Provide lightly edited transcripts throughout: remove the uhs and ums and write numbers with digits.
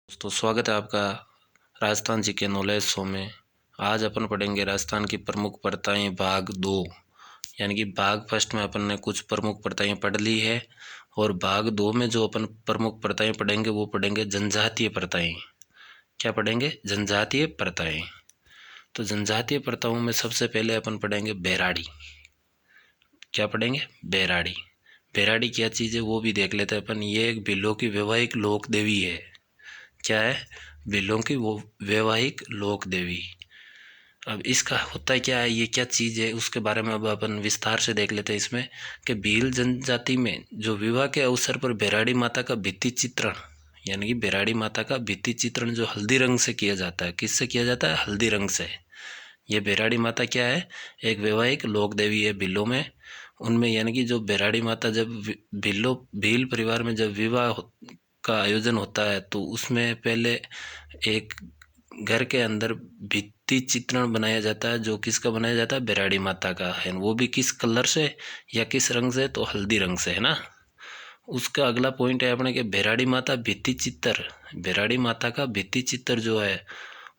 दोस्तों स्वागत है आपका राजस्थान जी के नॉलेज शो में। आज अपन पढ़ेंगे राजस्थान की प्रमुख प्रथाएं भाग 2। यानी कि भाग फर्स्ट में अपन ने कुछ प्रमुख प्रथाएं पढ़ ली है और भाग 2 में जो अपन प्रमुख प्रथाएं पढ़ेंगे वो पढ़ेंगे जनजातीय प्रथाएं। क्या पढ़ेंगे? जनजातीय प्रथाएं। तो जनजातीय प्रथाओं में सबसे पहले अपन पढ़ेंगे बैराड़ी। क्या पढ़ेंगे? बैराड़ी। बैराड़ी क्या चीज़ है वो भी देख लेते हैं अपन। ये एक भीलों की वैवाहिक लोक देवी है। क्या है? भीलों की वो वैवाहिक लोक देवी। अब इसका होता क्या है, ये क्या चीज़ है, उसके बारे में अब अपन विस्तार से देख लेते हैं इसमें कि भील जनजाति में जो विवाह के अवसर पर बैराड़ी माता का भित्ति चित्रण, यानी कि बैराड़ी माता का भित्ति चित्रण जो हल्दी रंग से किया जाता है। किससे किया जाता है? हल्दी रंग से। ये बैराड़ी माता क्या है? एक वैवाहिक लोक देवी है भीलों में। उनमें यानी कि जो बैराड़ी माता जब भील परिवार में जब विवाह का आयोजन होता है तो उसमें पहले एक घर के अंदर भित्ति चित्रण बनाया जाता है। जो किसका बनाया जाता है? बैराड़ी माता का है। वो भी किस कलर से या किस रंग से? तो हल्दी रंग से, है ना। उसका अगला पॉइंट है अपने के बैराड़ी माता भित्ति चित्र। बैराड़ी माता का भित्ति चित्र जो है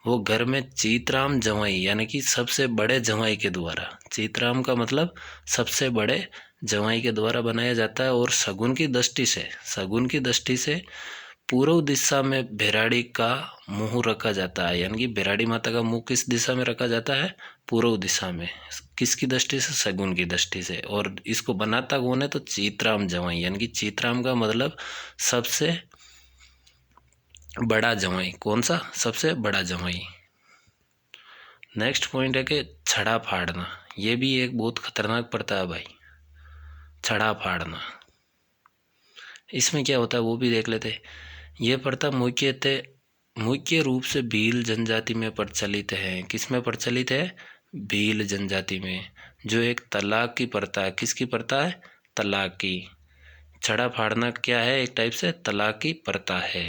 वो घर में चीतराम जवाई यानी कि सबसे बड़े जवाई के द्वारा, चीतराम का मतलब सबसे बड़े जवाई के द्वारा बनाया जाता है। और शगुन की दृष्टि से पूर्व दिशा में बैराड़ी का मुंह रखा जाता है। यानी कि बैराड़ी माता का मुंह किस दिशा में रखा जाता है? पूर्व दिशा में। किसकी दृष्टि से? शगुन की दृष्टि से। और इसको बनाता कौन है? तो चीतराम जवाई। यानी कि चीतराम का मतलब सबसे बड़ा जवाई। कौन सा? सबसे बड़ा जवाई। नेक्स्ट पॉइंट है कि छड़ा फाड़ना। ये भी एक बहुत खतरनाक प्रथा है भाई, छड़ा फाड़ना। इसमें क्या होता है वो भी देख लेते हैं। ये प्रथा मुख्य रूप से भील जनजाति में प्रचलित है। किस में प्रचलित है? भील जनजाति में। जो एक तलाक की प्रथा है। किसकी प्रथा है? तलाक की। छड़ा फाड़ना क्या है? एक टाइप से तलाक की प्रथा है।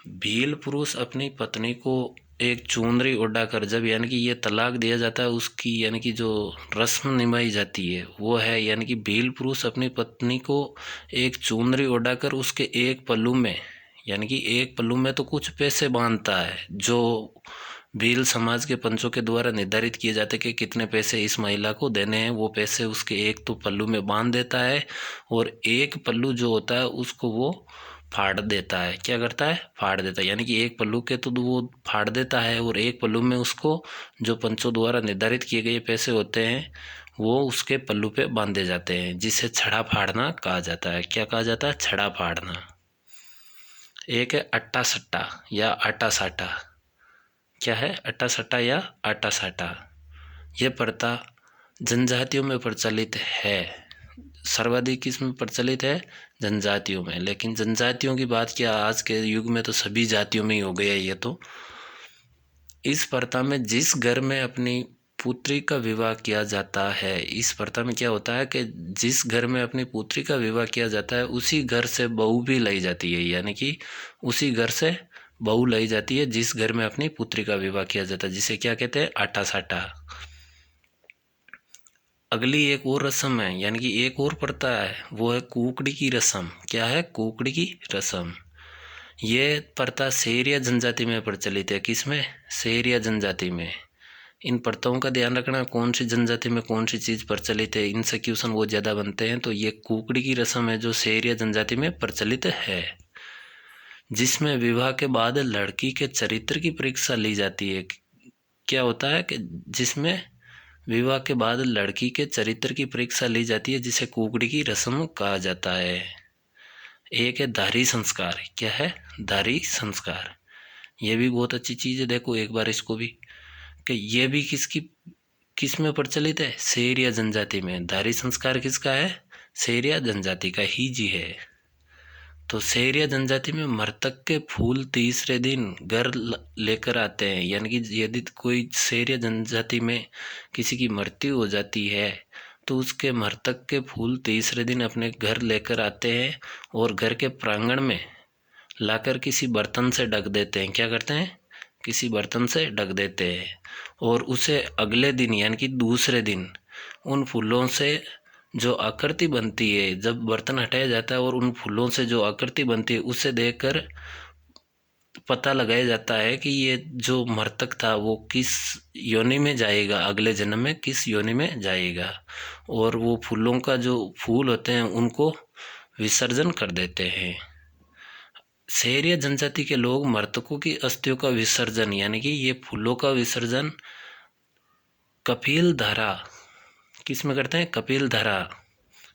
भील पुरुष अपनी पत्नी को एक चुनरी ओढ़ाकर, जब यानी कि ये तलाक दिया जाता है उसकी यानी कि जो रस्म निभाई जाती है वो है, यानी कि भील पुरुष अपनी पत्नी को एक चुनरी ओढ़ाकर उसके एक पल्लू में, यानी कि एक पल्लू में तो कुछ पैसे बांधता है जो भील समाज के पंचों के द्वारा निर्धारित किए जाते कि कितने पैसे इस महिला को देने हैं। वो पैसे उसके एक तो पल्लू में बांध देता है और एक पल्लू जो होता है उसको वो फाड़ देता है। क्या करता है? फाड़ देता है। यानी कि एक पल्लू के तो वो फाड़ देता है और एक पल्लू में उसको जो पंचों द्वारा निर्धारित किए गए पैसे होते हैं वो उसके पल्लू पे बांधे जाते हैं, जिसे छड़ा फाड़ना कहा जाता है। क्या कहा जाता है? छड़ा फाड़ना। एक है अट्टा सट्टा या आटा साटा। क्या है? अट्टा सट्टा या आटा साटा। यह प्रथा जनजातियों में प्रचलित है। सर्वाधिक किसमें प्रचलित है? जनजातियों में। लेकिन जनजातियों की बात क्या, आज के युग में तो सभी जातियों में ही हो गया है ये तो। इस प्रथा में जिस घर में अपनी पुत्री का विवाह किया जाता है, इस प्रथा में क्या होता है कि जिस घर में अपनी पुत्री का विवाह किया जाता है उसी घर से बहू भी लाई जाती है। यानी कि उसी घर से बहू लाई जाती है जिस घर में अपनी पुत्री का विवाह किया जाता है, जिसे क्या कहते हैं? आटा साटा। अगली एक और रस्म है, यानी कि एक और प्रथा है, वो है कुकड़ी की रस्म। क्या है? कुकड़ी की रस्म। ये प्रथा सेरिया जनजाति में प्रचलित है। किसमें? सेरिया जनजाति में। इन प्रथाओं का ध्यान रखना, कौन सी जनजाति में कौन सी चीज़ प्रचलित है, इनसे क्वेश्चन बहुत ज़्यादा बनते हैं। तो ये कुकड़ी की रस्म है जो सेरिया जनजाति में प्रचलित है, जिसमें विवाह के बाद लड़की के चरित्र की परीक्षा ली जाती है। क्या होता है कि जिसमें विवाह के बाद लड़की के चरित्र की परीक्षा ली जाती है, जिसे कुकड़ी की रस्म कहा जाता है। एक है दारी संस्कार। क्या है? दारी संस्कार। ये भी बहुत अच्छी चीज़ है। देखो एक बार इसको भी कि ये भी किस में प्रचलित है? सेरिया जनजाति में। दारी संस्कार किसका है? सेरिया जनजाति का ही जी है। तो सेरिया जनजाति में मृतक के फूल तीसरे दिन घर लेकर आते हैं। यानी कि यदि कोई सेरिया जनजाति में किसी की मृत्यु हो जाती है तो उसके मृतक के फूल तीसरे दिन अपने घर लेकर आते हैं और घर के प्रांगण में लाकर किसी बर्तन से ढक देते हैं। क्या करते हैं? किसी बर्तन से ढक देते हैं और उसे अगले दिन यानी कि दूसरे दिन उन फूलों से जो आकृति बनती है, जब बर्तन हटाया जाता है और उन फूलों से जो आकृति बनती है उसे देखकर पता लगाया जाता है कि ये जो मृतक था वो किस योनि में जाएगा, अगले जन्म में किस योनि में जाएगा। और वो फूलों का जो फूल होते हैं उनको विसर्जन कर देते हैं। शहरिया जनजाति के लोग मृतकों की अस्थियों का विसर्जन यानी कि ये फूलों का विसर्जन कपिल धारा किस में करते हैं? कपिल धारा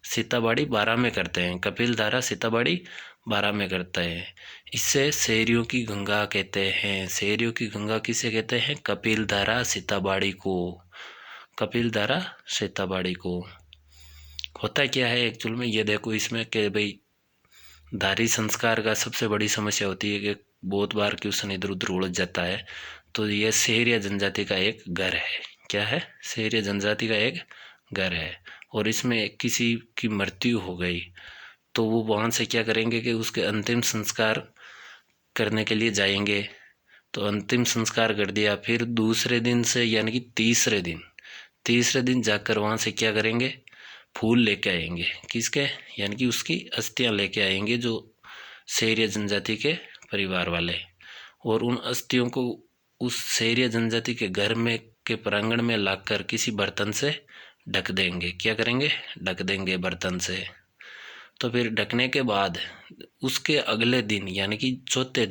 सीताबाड़ी 12 में करते हैं। कपिल धारा सीताबाड़ी 12 में करते हैं। इससे शहरियों की गंगा कहते हैं। शहरियों की गंगा किसे कहते हैं? कपिल धारा सीताबाड़ी को। कपिल धारा सीताबाड़ी को। होता क्या है एक्चुअल में, ये देखो इसमें कि भाई धारी संस्कार का सबसे बड़ी समस्या होती है कि बहुत बार क्वेश्चन इधर उधर उलझ जाता है। तो ये शहरिया जनजाति का एक घर है। क्या है? शहरिया जनजाति का एक घर है। और इसमें किसी की मृत्यु हो गई तो वो वहाँ से क्या करेंगे कि उसके अंतिम संस्कार करने के लिए जाएंगे। तो अंतिम संस्कार कर दिया, फिर दूसरे दिन से यानी कि तीसरे दिन जाकर वहाँ से क्या करेंगे? फूल लेके आएंगे। किसके? यानी कि उसकी अस्थियां लेके आएंगे, जो शहरिया जनजाति के परिवार वाले। और उन अस्थियों को उस शहरिया जनजाति के घर में के प्रांगण में लाकर किसी बर्तन से ढक देंगे। क्या करेंगे? ढक देंगे बर्तन से। तो फिर ढकने के बाद उसके अगले दिन यानी कि चौथे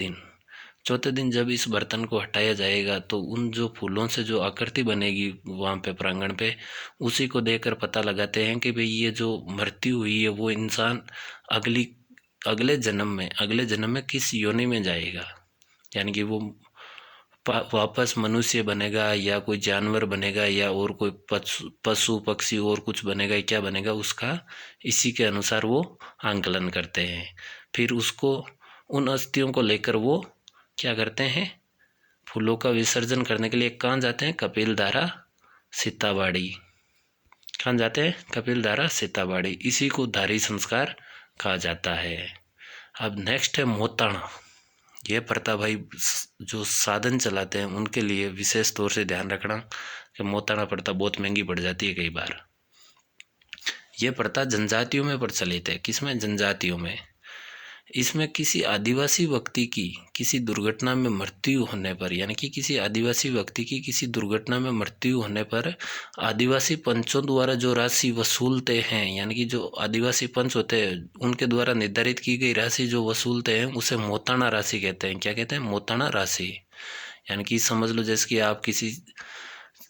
दिन जब इस बर्तन को हटाया जाएगा तो उन जो फूलों से जो आकृति बनेगी वहाँ पे प्रांगण पे, उसी को देखकर पता लगाते हैं कि भाई ये जो मृत्यु हुई है वो इंसान अगले जन्म में किस योनि में जाएगा। यानी कि वो वापस मनुष्य बनेगा या कोई जानवर बनेगा या और कोई पशु पक्षी और कुछ बनेगा या क्या बनेगा, उसका इसी के अनुसार वो आंकलन करते हैं। फिर उसको उन अस्थियों को लेकर वो क्या करते हैं? फूलों का विसर्जन करने के लिए कहाँ जाते हैं? कपिल धारा सीताबाड़ी। कहाँ जाते हैं? कपिल धारा सीताबाड़ी। इसी को धारी संस्कार कहा जाता है। अब नेक्स्ट है मोताणा। ये प्रथा भाई जो साधन चलाते हैं उनके लिए विशेष तौर से ध्यान रखना कि मोताणा प्रथा बहुत महंगी पड़ जाती है कई बार। ये प्रथा जनजातियों में प्रचलित है। किसमें? जनजातियों में। इसमें किसी आदिवासी व्यक्ति की किसी दुर्घटना में मृत्यु होने पर यानी कि किसी आदिवासी व्यक्ति की किसी दुर्घटना में मृत्यु होने पर आदिवासी पंचों द्वारा जो राशि वसूलते हैं, यानी कि जो आदिवासी पंच होते हैं उनके द्वारा निर्धारित की गई राशि जो वसूलते हैं उसे मोताणा राशि कहते हैं। क्या कहते हैं? मोताणा राशि। यानी कि समझ लो जैसे कि आप किसी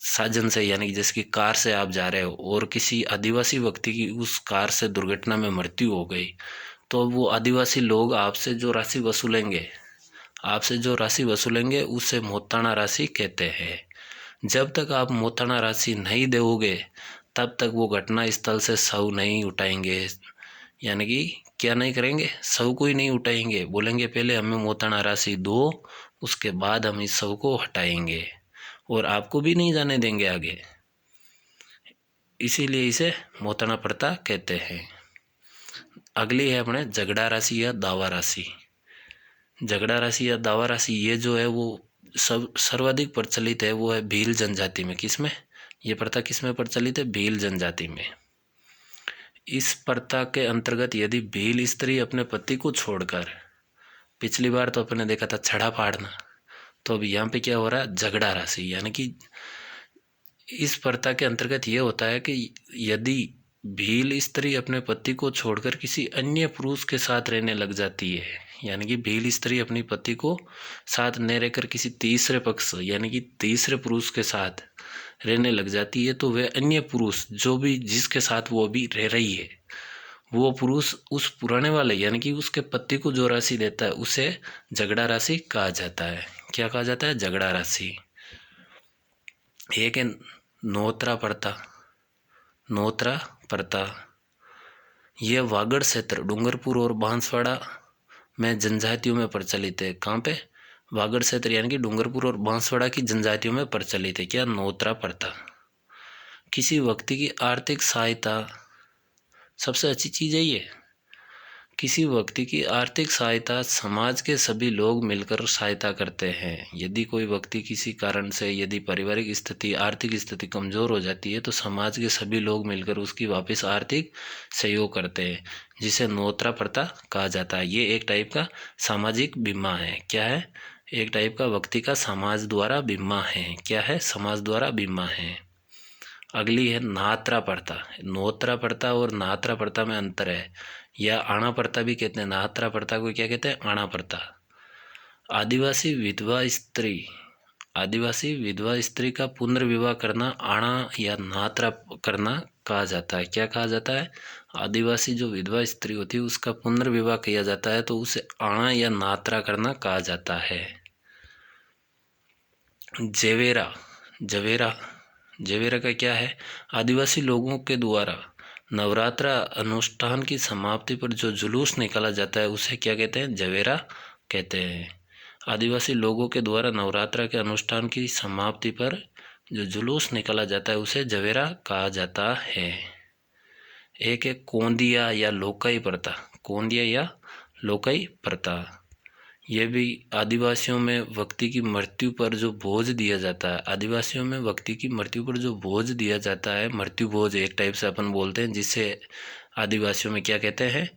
साधन से यानी कि जैसे कि कार से आप जा रहे हो और किसी आदिवासी व्यक्ति की उस कार से दुर्घटना में मृत्यु हो गई, तो वो आदिवासी लोग आपसे जो राशि वसूलेंगे उसे मोताणा राशि कहते हैं। जब तक आप मोताणा राशि नहीं दोगे तब तक वो घटना स्थल से शव नहीं उठाएंगे। यानी कि क्या नहीं करेंगे? शव को ही नहीं उठाएंगे। बोलेंगे पहले हमें मोताणा राशि दो, उसके बाद हम इस शव को हटाएंगे और आपको भी नहीं जाने देंगे आगे। इसीलिए इसे मोताणा प्रथा कहते हैं। अगली है अपने झगड़ा राशि या दावा राशि। झगड़ा राशि या दावा राशि ये जो है वो सब सर्वाधिक प्रचलित है, वो है भील जनजाति में। किसमें? ये प्रथा किसमें प्रचलित है? भील जनजाति में। इस प्रथा के अंतर्गत यदि भील स्त्री अपने पति को छोड़कर, पिछली बार तो अपने देखा था छड़ा फाड़ना, तो अब यहाँ पे क्या हो रहा है? झगड़ा राशि। यानी कि इस प्रथा के अंतर्गत ये होता है कि यदि भील स्त्री अपने पति को छोड़कर किसी अन्य पुरुष के साथ रहने लग जाती है, यानी कि भील स्त्री अपनी पति को साथ न रहकर किसी तीसरे पक्ष यानी कि तीसरे पुरुष के साथ रहने लग जाती है, तो वह अन्य पुरुष जो भी जिसके साथ वो अभी रह रही है वो पुरुष उस पुराने वाले यानी कि उसके पति को जो राशि देता है उसे झगड़ा राशि कहा जाता है। क्या कहा जाता है? झगड़ा राशि। एक है नोत्रा प्रथा। यह वागड़ क्षेत्र डूंगरपुर और बांसवाड़ा में जनजातियों में प्रचलित है। कहाँ पे? वागड़ क्षेत्र यानी कि डूंगरपुर और बांसवाड़ा की जनजातियों में प्रचलित है। क्या? नोत्रा प्रथा। किसी व्यक्ति की आर्थिक सहायता, सबसे अच्छी चीज़ है ये, किसी व्यक्ति की आर्थिक सहायता समाज के सभी लोग मिलकर सहायता करते हैं। यदि कोई व्यक्ति किसी कारण से यदि पारिवारिक स्थिति आर्थिक स्थिति कमज़ोर हो जाती है तो समाज के सभी लोग मिलकर उसकी वापस आर्थिक सहयोग करते हैं, जिसे नोत्रा प्रथा कहा जाता है। ये एक टाइप का सामाजिक बीमा है। क्या है? एक टाइप का व्यक्ति का समाज द्वारा बीमा है। क्या है? समाज द्वारा बीमा है। अगली है नात्रा प्रथा। नोत्रा प्रथा और नात्रा प्रथा में अंतर है, या आना प्रथा भी कहते हैं। नात्रा प्रथा को क्या कहते हैं? आना प्रथा। आदिवासी विधवा स्त्री का पुनर्विवाह करना आना या नात्रा करना कहा जाता है। क्या कहा जाता है? आदिवासी जो विधवा स्त्री होती है उसका पुनर्विवाह किया जाता है तो उसे आना या नात्रा करना कहा जाता है। जवेरा का क्या है? आदिवासी लोगों के द्वारा नवरात्रा अनुष्ठान की समाप्ति पर जो जुलूस निकाला जाता है उसे क्या कहते हैं? जवेरा कहते हैं। आदिवासी लोगों के द्वारा नवरात्रा के अनुष्ठान की समाप्ति पर जो जुलूस निकाला जाता है उसे जवेरा कहा जाता है। एक है कोंदिया या लोकाई प्रथा। कोंदिया या लोकाई प्रथा, यह भी आदिवासियों में व्यक्ति की मृत्यु पर जो भोज दिया जाता है, आदिवासियों में व्यक्ति की मृत्यु पर जो भोज दिया जाता है, मृत्यु भोज एक टाइप से अपन बोलते हैं, जिसे आदिवासियों में क्या कहते हैं?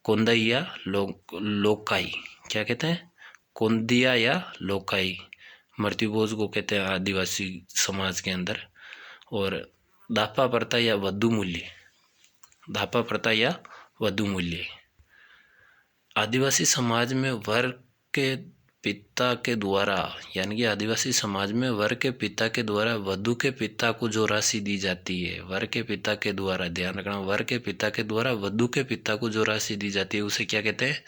कोंदई या लोकाई। क्या कहते हैं? कोंदिया या लोकाई मृत्यु भोज को कहते हैं आदिवासी समाज के अंदर। और दापा प्रथा या वधु मूल्य। दापा प्रथा या वधु मूल्य, आदिवासी समाज में वर के पिता के द्वारा, यानी कि आदिवासी समाज में वर के पिता के द्वारा वधु के पिता को जो राशि दी जाती है, वर के पिता के द्वारा, ध्यान रखना, वर के पिता के द्वारा वधु के पिता को जो राशि दी जाती है उसे क्या कहते हैं?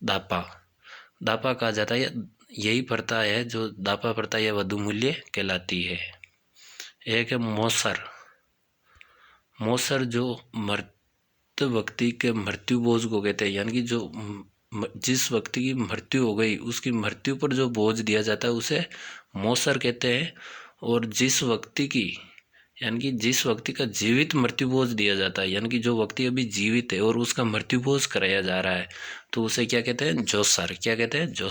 दापा। दापा कहा जाता है। यही प्रथा है जो दापा प्रथा या वधु मूल्य कहलाती है। एक है मोसर जो मृत व्यक्ति के मृत्यु बोझ को कहते हैं, यानी कि जो जिस व्यक्ति की मृत्यु हो गई उसकी मृत्यु पर जो बोझ दिया जाता है उसे मोसर कहते हैं। और जिस व्यक्ति की, यानी कि जिस व्यक्ति का जीवित मृत्यु बोझ दिया जाता है, यानी कि जो व्यक्ति अभी जीवित है और उसका मृत्यु बोझ कराया जा रहा है, तो उसे क्या कहते हैं? जोसर। क्या कहते हैं? जोसर।